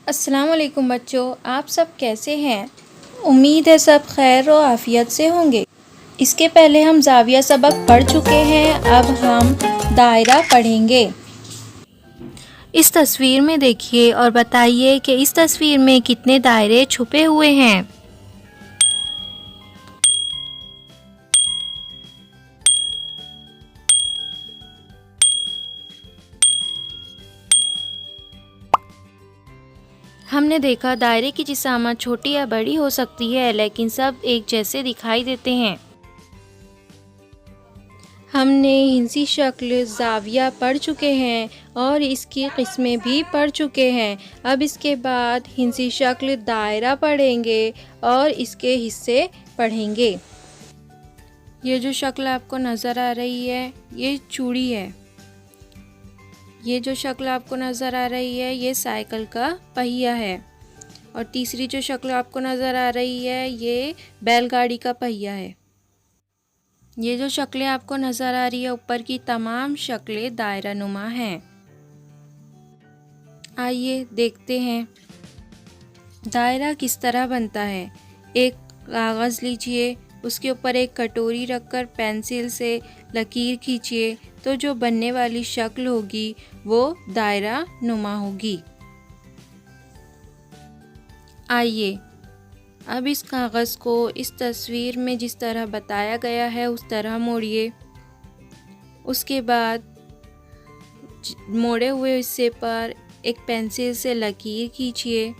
अस्सलाम वालेकुम बच्चों, आप सब कैसे हैं? उम्मीद है सब खैर और आफ़ियत से होंगे। इसके पहले हम ज़ाविया सबक पढ़ चुके हैं, अब हम दायरा पढ़ेंगे। इस तस्वीर में देखिए और बताइए कि इस तस्वीर में कितने दायरे छुपे हुए हैं। हमने देखा दायरे की जिसामत छोटी या बड़ी हो सकती है, लेकिन सब एक जैसे दिखाई देते हैं। हमने हिंसी शक्ल ज़ाविया पढ़ चुके हैं और इसकी किस्में भी पढ़ चुके हैं। अब इसके बाद हिंसी शक्ल दायरा पढ़ेंगे और इसके हिस्से पढ़ेंगे। ये जो शक्ल आपको नज़र आ रही है ये चूड़ी है। ये जो शक्ल आपको नज़र आ रही है ये साइकिल का पहिया है। और तीसरी जो शक्ल आपको नज़र आ रही है ये बैलगाड़ी का पहिया है। ये जो शक्लें आपको नज़र आ रही है ऊपर की तमाम शक्लें दायरा नुमा हैं। आइए देखते हैं दायरा किस तरह बनता है। एक कागज़ लीजिए, उसके ऊपर एक कटोरी रखकर पेंसिल से लकीर खींचिए तो जो बनने वाली शक्ल होगी वो दायरा नुमा होगी। आइए अब इस कागज़ को इस तस्वीर में जिस तरह बताया गया है उस तरह मोड़िए। उसके बाद मोड़े हुए हिस्से पर एक पेंसिल से लकीर खींचिए।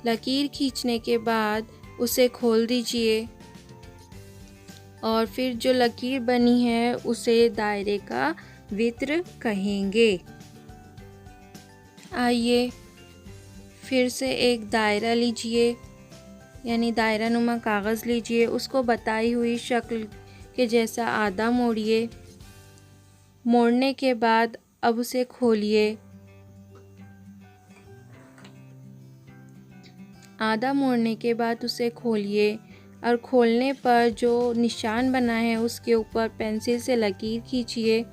लकीर खींचने के बाद उसे खोल दीजिए और फिर जो लकीर बनी है उसे दायरे का वित्र कहेंगे। आइए फिर से एक दायरा लीजिए, यानी दायरा नुमा कागज़ लीजिए, उसको बताई हुई शक्ल के जैसा आधा मोड़िए। मोड़ने के बाद अब उसे खोलिए। आधा मोड़ने के बाद उसे खोलिए और खोलने पर जो निशान बना है उसके ऊपर पेंसिल से लकीर खींचिए।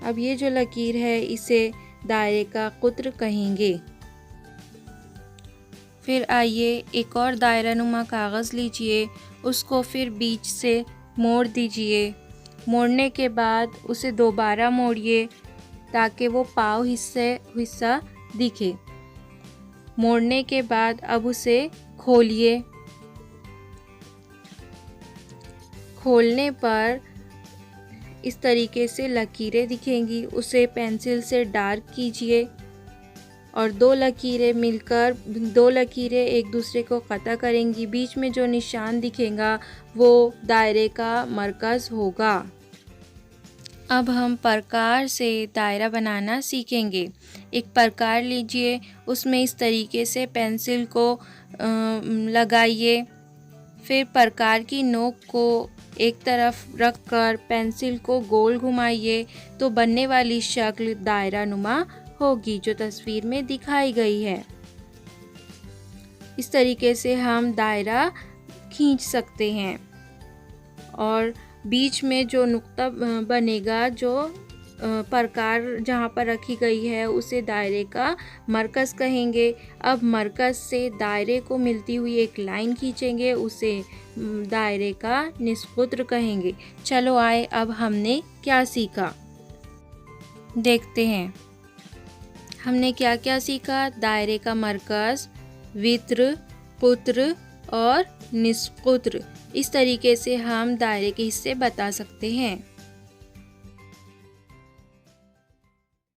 अब ये जो लकीर है इसे दायरे का कुत्र कहेंगे। फिर आइए एक और दायरा नुमा कागज़ लीजिए, उसको फिर बीच से मोड़ दीजिए। मोड़ने के बाद उसे दोबारा मोड़िए ताकि वो पाव हिस्सा दिखे। मोड़ने के बाद अब उसे खोलिए। खोलने पर इस तरीके से लकीरें दिखेंगी, उसे पेंसिल से डार्क कीजिए और दो लकीरें एक दूसरे को कता करेंगी। बीच में जो निशान दिखेगा वो दायरे का मरकज़ होगा। अब हम प्रकार से दायरा बनाना सीखेंगे। एक प्रकार लीजिए, उसमें इस तरीके से पेंसिल को लगाइए। फिर प्रकार की नोक को एक तरफ रखकर पेंसिल को गोल घुमाइए तो बनने वाली शक्ल दायरा नुमा होगी जो तस्वीर में दिखाई गई है। इस तरीके से हम दायरा खींच सकते हैं और बीच में जो नुक्ता बनेगा, जो प्रकार जहाँ पर रखी गई है उसे दायरे का मरकज़ कहेंगे। अब मरकज़ से दायरे को मिलती हुई एक लाइन खींचेंगे, उसे दायरे का निस्कुत्र कहेंगे। चलो आए अब हमने क्या सीखा देखते हैं। हमने क्या क्या सीखा? दायरे का मरकज़, वित्र, कुत्र और निस्कुत्र। इस तरीके से हम दायरे के हिस्से बता सकते हैं।